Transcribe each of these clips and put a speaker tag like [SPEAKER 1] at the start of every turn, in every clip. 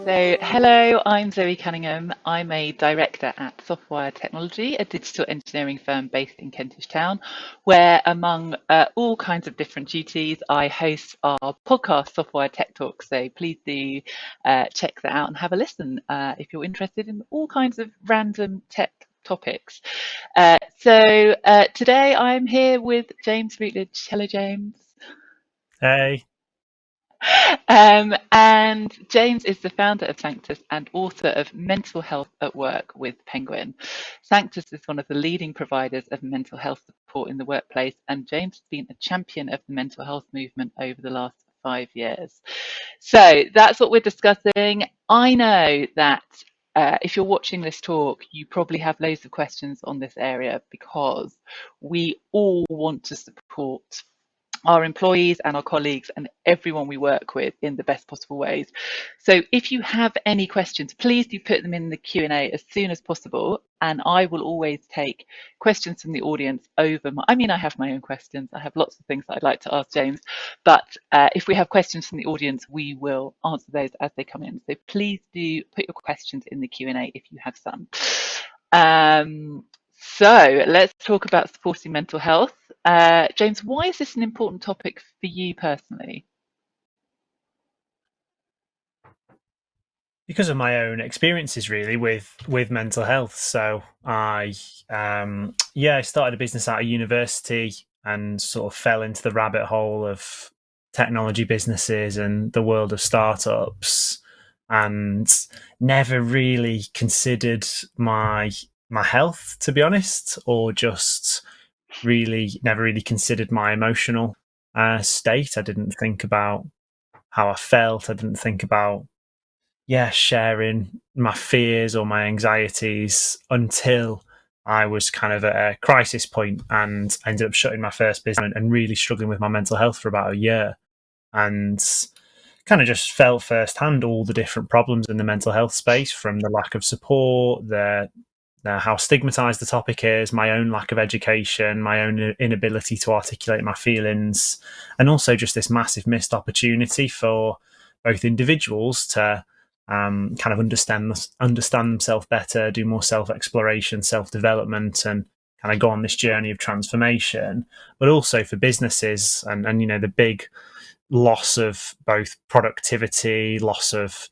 [SPEAKER 1] So, hello, I'm Zoe Cunningham. I'm a director at Software Technology, a digital engineering firm based in Kentish Town, where among all kinds of different duties, I host our podcast, Software Tech Talk. So please do check that out and have a listen if you're interested in all kinds of random tech topics. Today I'm here with James Routledge. Hello, James.
[SPEAKER 2] Hey.
[SPEAKER 1] And James is the founder of Sanctus and author of Mental Health at Work with Penguin. Sanctus is one of the leading providers of mental health support in the workplace, and James has been a champion of the mental health movement over the last 5 years. So that's what we're discussing. I know that if you're watching this talk, you probably have loads of questions on this area because we all want to support our employees and our colleagues and everyone we work with in the best possible ways. So if you have any questions, please do put them in the Q&A as soon as possible, and I will always take questions from the audience over I have my own questions. I have lots of things that I'd like to ask James, but if we have questions from the audience, we will answer those as they come in. So please do put your questions in the Q&A if you have some. So let's talk about supporting mental health. James, why is this an important topic for you personally?
[SPEAKER 2] Because of my own experiences, really, with mental health. So I started a business out of university and sort of fell into the rabbit hole of technology businesses and the world of startups, and never really considered my health, to be honest, or just never really considered my emotional state. I didn't think about how I felt. I didn't think about sharing my fears or my anxieties until I was kind of at a crisis point, and I ended up shutting my first business and really struggling with my mental health for about a year, and kind of just felt firsthand all the different problems in the mental health space, from the lack of support, how stigmatized the topic is, my own lack of education, my own inability to articulate my feelings, and also just this massive missed opportunity for both individuals to kind of understand themselves better, do more self-exploration, self-development, and kind of go on this journey of transformation, but also for businesses and the big loss of both productivity, loss of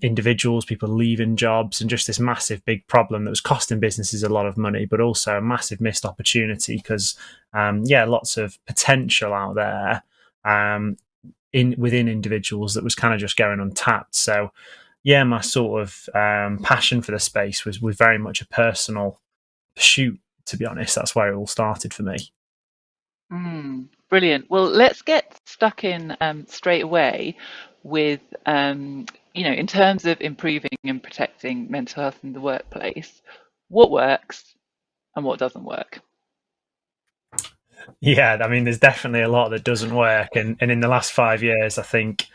[SPEAKER 2] individuals, people leaving jobs, and just this massive big problem that was costing businesses a lot of money, but also a massive missed opportunity because lots of potential out there within individuals that was kind of just going untapped. So my sort of passion for the space was very much a personal pursuit, to be honest. That's where it all started for me.
[SPEAKER 1] Brilliant. Well, let's get stuck in straight away with in terms of improving and protecting mental health in the workplace, what works and what doesn't work?
[SPEAKER 2] Yeah, I mean, there's definitely a lot that doesn't work, and in the last 5 years, I think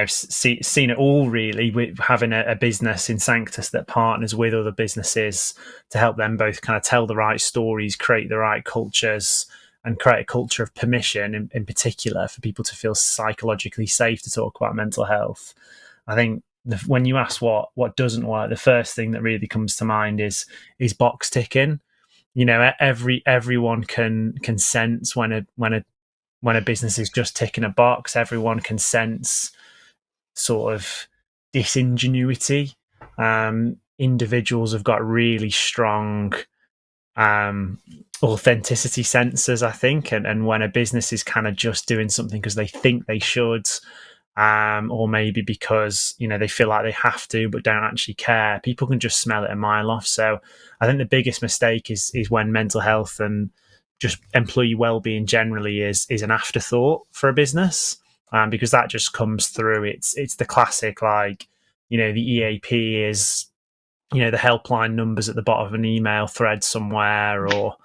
[SPEAKER 2] seen it all, really, with having a business in Sanctus that partners with other businesses to help them both kind of tell the right stories, create the right cultures, and create a culture of permission in particular for people to feel psychologically safe to talk about mental health. I think when you ask what doesn't work, the first thing that really comes to mind is box ticking. Everyone can sense when a business is just ticking a box. Everyone can sense sort of disingenuity. Individuals have got really strong authenticity sensors, I think, and when a business is kind of just doing something because they think they should, or maybe because they feel like they have to but don't actually care, people can just smell it a mile off. So I think the biggest mistake is when mental health and just employee well-being generally is an afterthought for a business, because that just comes through. It's the classic, like, the EAP is the helpline numbers at the bottom of an email thread somewhere, or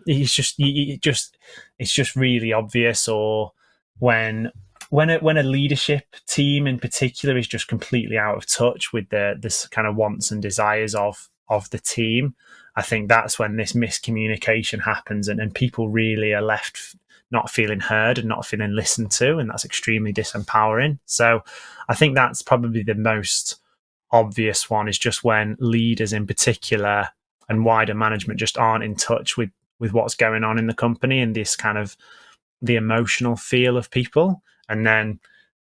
[SPEAKER 2] it's just really obvious, or when a leadership team in particular is just completely out of touch with this kind of wants and desires of the team. I think that's when this miscommunication happens, and people really are left not feeling heard and not feeling listened to, and that's extremely disempowering. So I think that's probably the most obvious one, is just when leaders in particular and wider management just aren't in touch with what's going on in the company and this kind of the emotional feel of people. And then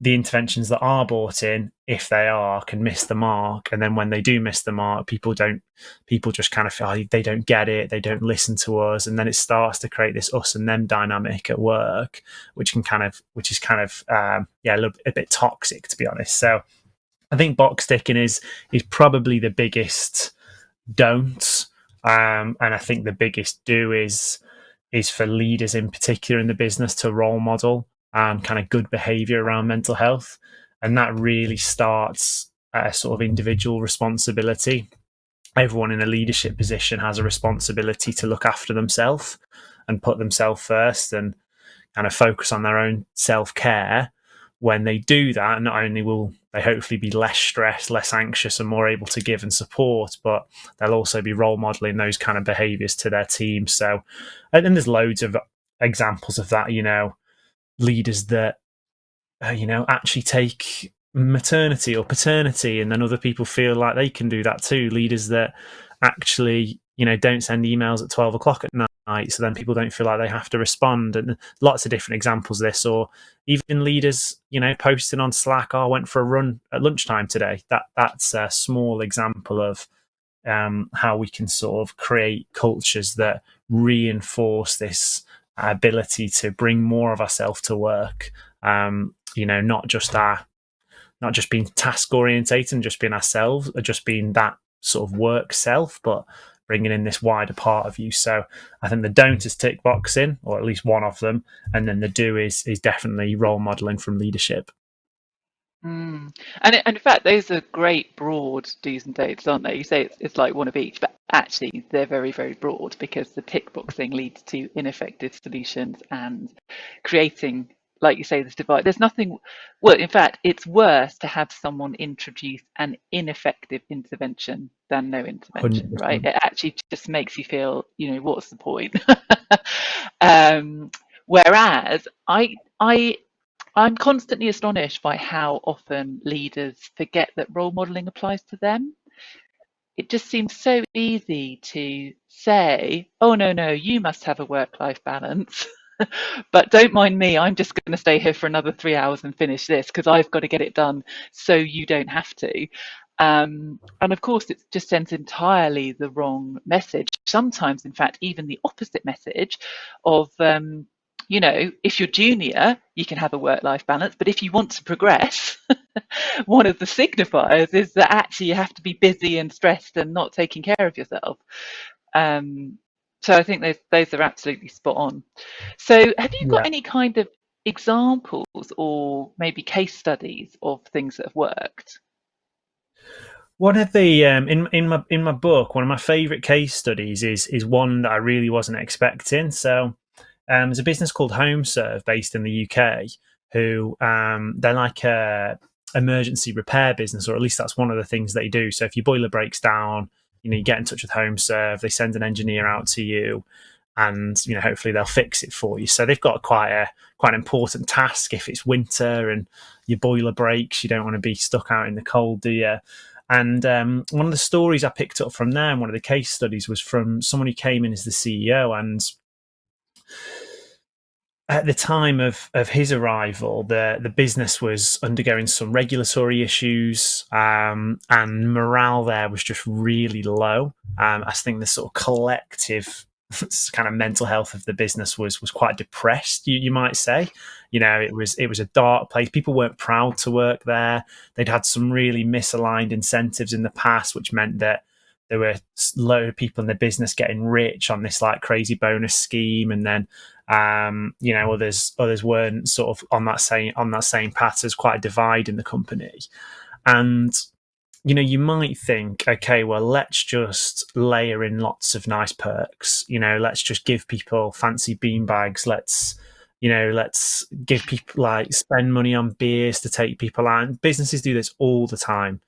[SPEAKER 2] the interventions that are brought in, if they are, can miss the mark. And then when they do miss the mark, people just kind of feel they don't get it, they don't listen to us, and then it starts to create this us and them dynamic at work, which is kind of a bit toxic, to be honest. So I think box ticking is probably the biggest don't, and I think the biggest do is for leaders in particular in the business to role model kind of good behavior around mental health. And that really starts at a sort of individual responsibility. Everyone in a leadership position has a responsibility to look after themselves and put themselves first and kind of focus on their own self-care. When they do that, not only will they hopefully be less stressed, less anxious, and more able to give and support, but they'll also be role modeling those kind of behaviors to their team. So, and then there's loads of examples of that, leaders that, actually take maternity or paternity, and then other people feel like they can do that too. Leaders that actually, don't send emails at 12 o'clock at night, so then people don't feel like they have to respond. And lots of different examples of this. Or even leaders, posting on Slack, I went for a run at lunchtime today. That's a small example of how we can sort of create cultures that reinforce this ability to bring more of ourselves to work. Not just being task orientated and just being ourselves, or just being that sort of work self, but bringing in this wider part of you. So I think the don't is tick boxing, or at least one of them, and then the do is definitely role modeling from leadership.
[SPEAKER 1] And in fact, those are great broad do's and don'ts, aren't they? You say it's like one of each, but actually they're very, very broad, because the tick boxing leads to ineffective solutions and creating, like you say, this divide. There's nothing, well, in fact, it's worse to have someone introduce an ineffective intervention than no intervention,
[SPEAKER 2] 100%.
[SPEAKER 1] right? It actually just makes you feel, what's the point? Whereas I'm constantly astonished by how often leaders forget that role modeling applies to them. It just seems so easy to say, oh, no, you must have a work-life balance. But don't mind me, I'm just going to stay here for another 3 hours and finish this because I've got to get it done so you don't have to. And of course, it just sends entirely the wrong message. Sometimes, in fact, even the opposite message of, if you're junior, you can have a work-life balance. But if you want to progress, one of the signifiers is that actually you have to be busy and stressed and not taking care of yourself. So I think those are absolutely spot on. So have you got any kind of examples or maybe case studies of things that have worked?
[SPEAKER 2] One of the in my book, one of my favourite case studies is one that I really wasn't expecting. So there's a business called HomeServe based in the UK who they're like a emergency repair business, or at least that's one of the things they do. So if your boiler breaks down, you get in touch with HomeServe, they send an engineer out to you, and hopefully they'll fix it for you. So they've got quite an important task. If it's winter and your boiler breaks, you don't want to be stuck out in the cold, do you? And one of the stories I picked up from there, and one of the case studies, was from someone who came in as the CEO. And at the time of his arrival, the business was undergoing some regulatory issues, and morale there was just really low. I think the sort of collective kind of mental health of the business was quite depressed, you might say. It was a dark place. People weren't proud to work there. They'd had some really misaligned incentives in the past, which meant that there were a load of people in the business getting rich on this like crazy bonus scheme, and then others weren't sort of on that same path. There's quite a divide in the company. And you might think, okay, well, let's just layer in lots of nice perks. Let's just give people fancy beanbags. Let's give people, like, spend money on beers to take people out. And businesses do this all the time.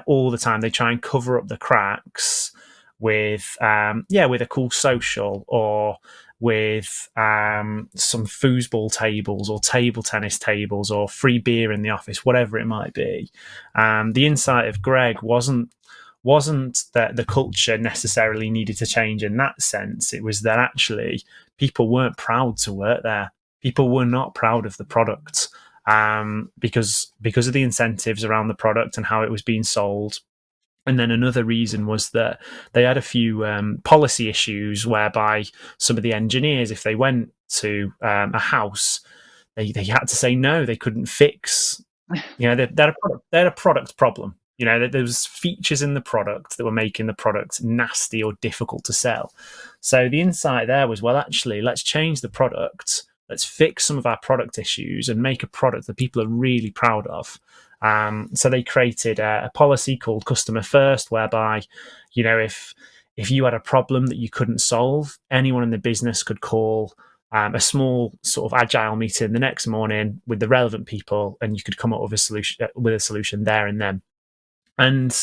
[SPEAKER 2] All the time. They try and cover up the cracks with a cool social, or with some foosball tables or table tennis tables or free beer in the office, whatever it might be. The insight of Greg wasn't that the culture necessarily needed to change in that sense. It was that actually people weren't proud to work there. People were not proud of the product because of the incentives around the product and how it was being sold. And then another reason was that they had a few policy issues whereby some of the engineers, if they went to a house, they had to say no, they couldn't fix. They had a product problem. There was features in the product that were making the product nasty or difficult to sell. So the insight there was, well, actually, let's change the product. Let's fix some of our product issues and make a product that people are really proud of. So they created a policy called Customer First, whereby, if you had a problem that you couldn't solve, anyone in the business could call a small sort of agile meeting the next morning with the relevant people, and you could come up with a solution there and then. And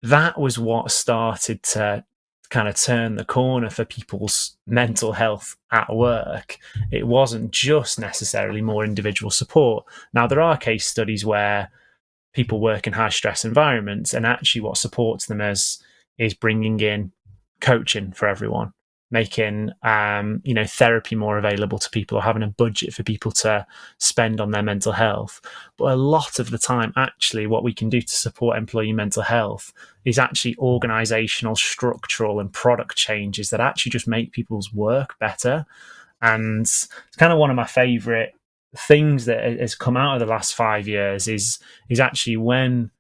[SPEAKER 2] that was what started to kind of turn the corner for people's mental health at work. It wasn't just necessarily more individual support. Now, there are case studies where people work in high stress environments, and actually what supports them is bringing in coaching for everyone, making therapy more available to people, or having a budget for people to spend on their mental health. But a lot of the time, actually, what we can do to support employee mental health is actually organizational, structural, and product changes that actually just make people's work better. And it's kind of one of my favorite things that has come out of the last 5 years is actually when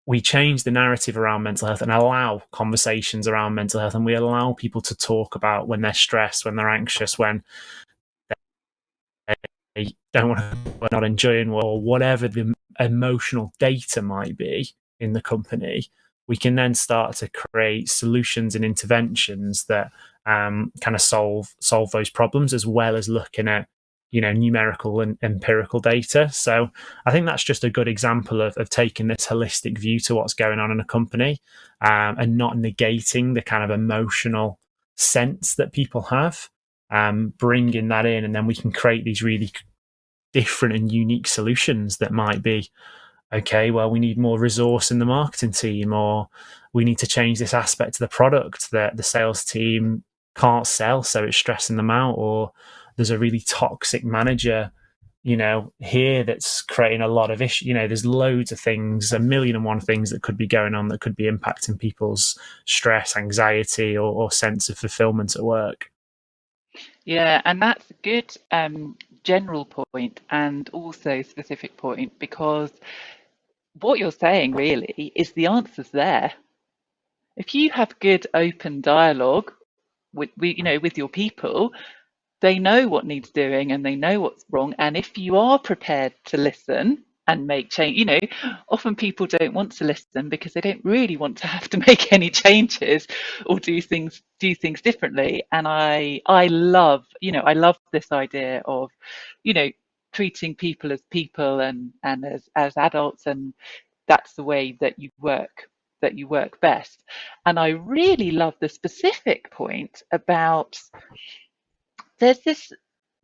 [SPEAKER 2] we change the narrative around mental health and allow conversations around mental health, and we allow people to talk about when they're stressed, when they're anxious, when they don't want to, or not enjoying, or whatever the emotional data might be in the company. We can then start to create solutions and interventions that kind of solve those problems, as well as looking at numerical and empirical data. So I think that's just a good example of taking this holistic view to what's going on in a company, and not negating the kind of emotional sense that people have, bringing that in, and then we can create these really different and unique solutions that might be, okay, well, we need more resource in the marketing team, or we need to change this aspect of the product that the sales team can't sell, so it's stressing them out, or there's a really toxic manager, here that's creating a lot of issues. There's loads of things, 1,000,001 things that could be going on that could be impacting people's stress, anxiety, or sense of fulfillment at work.
[SPEAKER 1] Yeah, and that's a good general point and also specific point, because what you're saying really is the answer's there. If you have good open dialogue with your people, they know what needs doing and they know what's wrong. And if you are prepared to listen and make change, often people don't want to listen because they don't really want to have to make any changes or do things differently. And I love this idea of, treating people and as adults, and that's the way that you work best. And I really love the specific point about, there's this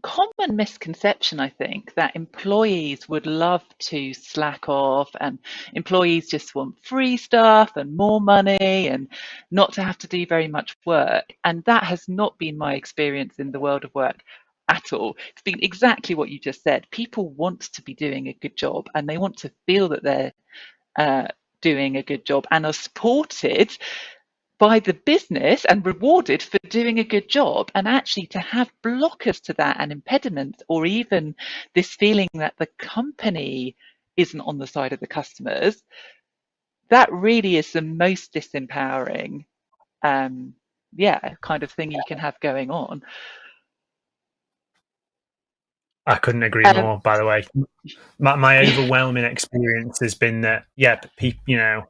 [SPEAKER 1] common misconception, I think, that employees would love to slack off, and employees just want free stuff and more money and not to have to do very much work. And that has not been my experience in the world of work at all. It's been exactly what you just said. People want to be doing a good job, and they want to feel that they're doing a good job and are supported by the business and rewarded for doing a good job. And actually, to have blockers to that and impediments, or even this feeling that the company isn't on the side of the customers, that really is the most disempowering kind of thing you can have going on.
[SPEAKER 2] I couldn't agree more, by the way. My overwhelming experience has been that, people,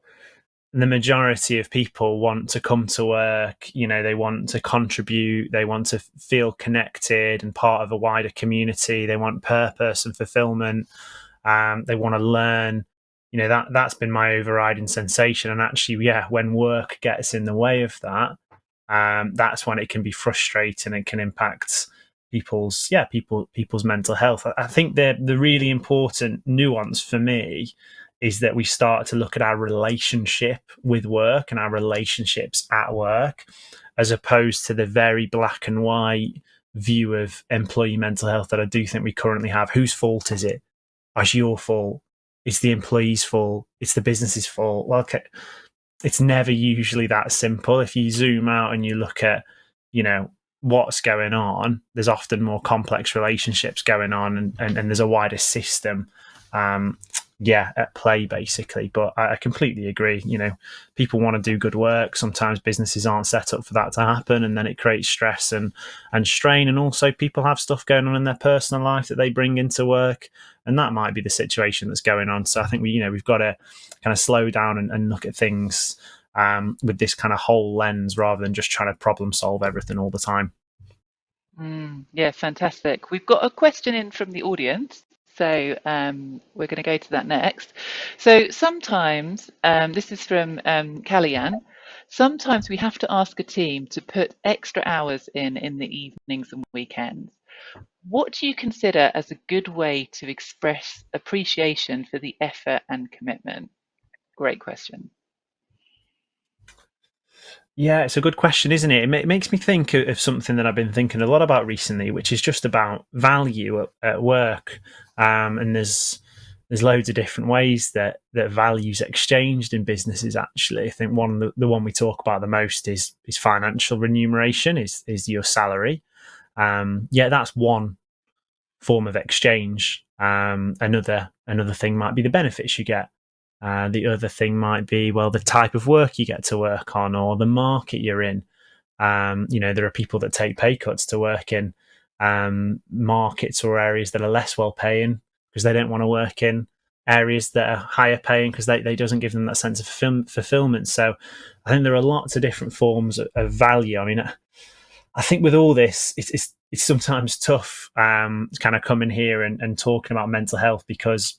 [SPEAKER 2] the majority of people want to come to work, they want to contribute, they want to feel connected and part of a wider community, they want purpose and fulfillment, they want to learn. That's been my overriding sensation. And actually, when work gets in the way of that, that's when it can be frustrating and can impact people's mental health. I think the really important nuance for me is that we start to look at our relationship with work and our relationships at work, as opposed to the very black and white view of employee mental health that I do think we currently have. Whose fault is it? It's your fault. It's the employee's fault. It's the business's fault. Well, okay, it's never usually that simple. If you zoom out and you look at, what's going on, there's often more complex relationships going on, and there's a wider system at play, basically. But I completely agree. People want to do good work. Sometimes businesses aren't set up for that to happen, and then it creates stress and strain. And also, people have stuff going on in their personal life that they bring into work, and that might be the situation that's going on. So I think we've got to kind of slow down and look at things with this kind of whole lens, rather than just trying to problem solve everything all the time.
[SPEAKER 1] Yeah, fantastic. We've got a question in from the audience, so we're going to go to that next. So sometimes, this is from Kalyan, sometimes we have to ask a team to put extra hours in the evenings and weekends. What do you consider as a good way to express appreciation for the effort and commitment? Great question.
[SPEAKER 2] Yeah, it's a good question, isn't it? It makes me think of something that I've been thinking a lot about recently, which is just about value at work. And there's loads of different ways that value's exchanged in businesses. Actually, I think the one we talk about the most is financial remuneration, is your salary. That's one form of exchange. Another thing might be the benefits you get. The other thing might be, well, the type of work you get to work on, or the market you're in. There are people that take pay cuts to work in markets or areas that are less well paying, because they don't want to work in areas that are higher paying, because they doesn't give them that sense of fulfillment. So I think there are lots of different forms of value. I mean, I think with all this, it's sometimes tough kind of coming here and talking about mental health, because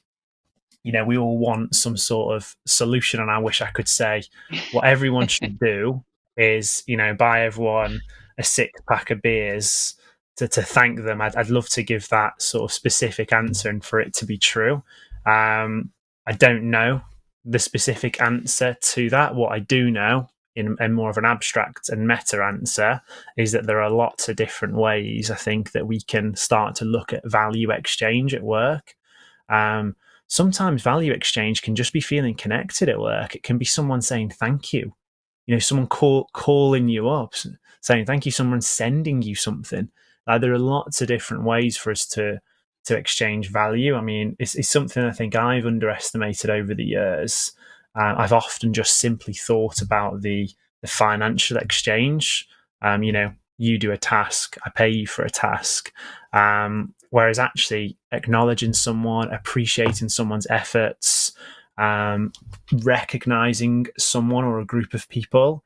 [SPEAKER 2] we all want some sort of solution. And I wish I could say what everyone should do is, buy everyone a 6-pack of beers to thank them. I'd love to give that sort of specific answer and for it to be true. I don't know the specific answer to that. What I do know, in more of an abstract and meta answer, is that there are lots of different ways, I think, that we can start to look at value exchange at work. Sometimes value exchange can just be feeling connected at work. It can be someone saying thank you, someone calling you up, saying thank you, someone sending you something. There are lots of different ways for us to exchange value. I mean, it's something I think I've underestimated over the years. I've often just simply thought about the financial exchange. You do a task, I pay you for a task. Whereas actually acknowledging someone, appreciating someone's efforts, recognizing someone or a group of people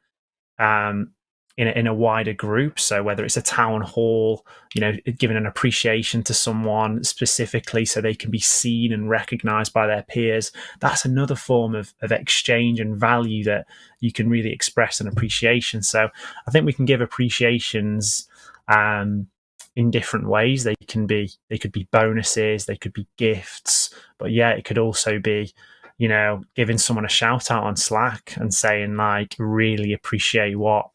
[SPEAKER 2] in a wider group. So whether it's a town hall, giving an appreciation to someone specifically so they can be seen and recognized by their peers, that's another form of exchange and value that you can really express an appreciation. So I think we can give appreciations in different ways. They could be bonuses, they could be gifts, but it could also be, giving someone a shout out on Slack and saying, like, really appreciate what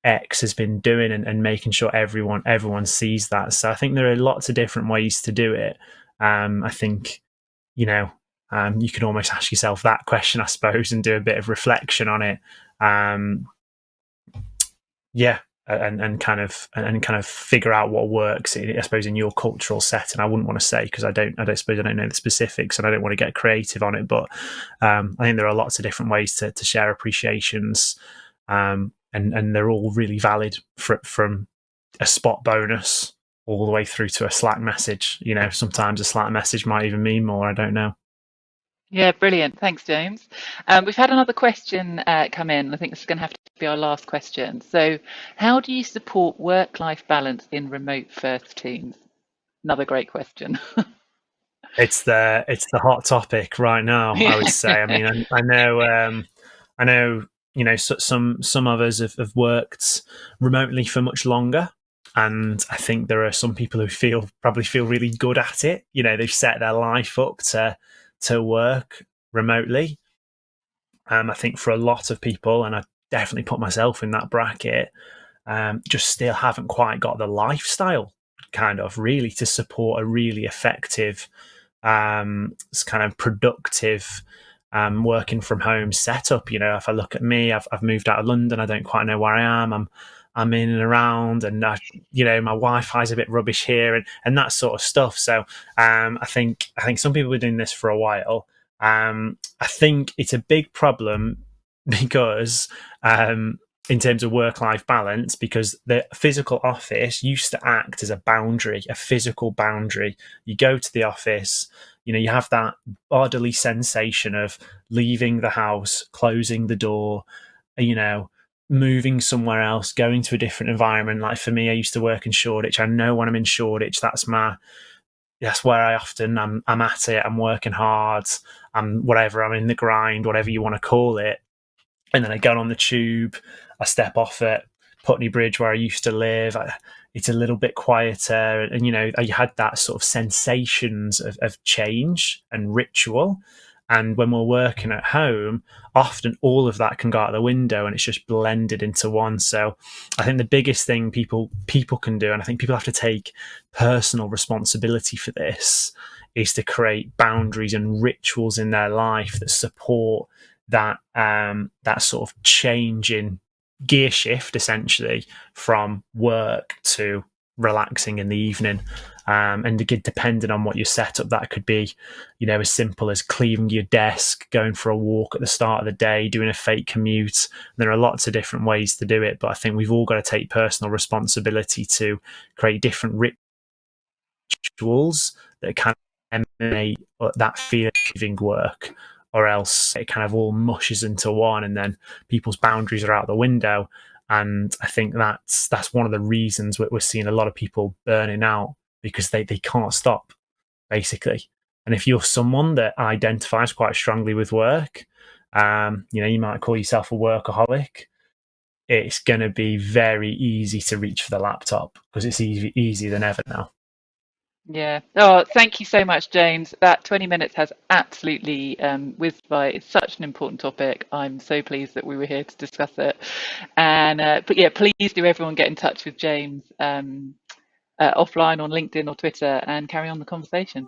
[SPEAKER 2] X has been doing, and making sure everyone sees that. So I think there are lots of different ways to do it. I think, you can almost ask yourself that question, I suppose, and do a bit of reflection on it. And kind of figure out what works, I suppose, in your cultural setting. I wouldn't want to say, because I don't know the specifics, and I don't want to get creative on it. But I think there are lots of different ways to share appreciations, and they're all really valid, from a spot bonus all the way through to a Slack message. Sometimes a Slack message might even mean more. I don't know.
[SPEAKER 1] Yeah, brilliant. Thanks, James. We've had another question come in. I think this is going to have to be our last question. So, how do you support work-life balance in remote-first teams? Another great question.
[SPEAKER 2] It's the hot topic right now, I would say. I mean, I know some of us have worked remotely for much longer, and I think there are some people who probably feel really good at it. They've set their life up to work remotely. I think for a lot of people, and I definitely put myself in that bracket, just still haven't quite got the lifestyle kind of really to support a really effective, kind of productive working from home setup. If I look at me, I've moved out of London. I don't quite know where I am. I'm in and around, and my Wi-Fi is a bit rubbish here, and that sort of stuff. So I think some people are doing this for a while. I think it's a big problem because in terms of work-life balance, because the physical office used to act as a boundary, a physical boundary. You go to the office, you have that bodily sensation of leaving the house, closing the door, moving somewhere else, going to a different environment. Like for me, I used to work in Shoreditch. I know when I'm in Shoreditch, that's where I often I'm at it. I'm working hard. I'm in the grind, whatever you want to call it. And then I get on the tube, I step off at Putney Bridge where I used to live. It's a little bit quieter, and you had that sort of sensations of change and ritual. And when we're working at home, often all of that can go out the window, and it's just blended into one. So I think the biggest thing people can do, and I think people have to take personal responsibility for this, is to create boundaries and rituals in their life that support that sort of change in gear shift, essentially, from work to relaxing in the evening. And again, depending on what your setup, that could be, as simple as clearing your desk, going for a walk at the start of the day, doing a fake commute. There are lots of different ways to do it, but I think we've all got to take personal responsibility to create different rituals that can emanate that feeling of leaving work, or else it kind of all mushes into one, and then people's boundaries are out the window. And I think that's one of the reasons we're seeing a lot of people burning out, because they can't stop, basically. And if you're someone that identifies quite strongly with work, you might call yourself a workaholic. It's going to be very easy to reach for the laptop because it's easier than ever now.
[SPEAKER 1] Yeah. Oh, thank you so much, James. That 20 minutes has absolutely whizzed by. It's such an important topic. I'm so pleased that we were here to discuss it. And but yeah, please do everyone get in touch with James offline on LinkedIn or Twitter and carry on the conversation.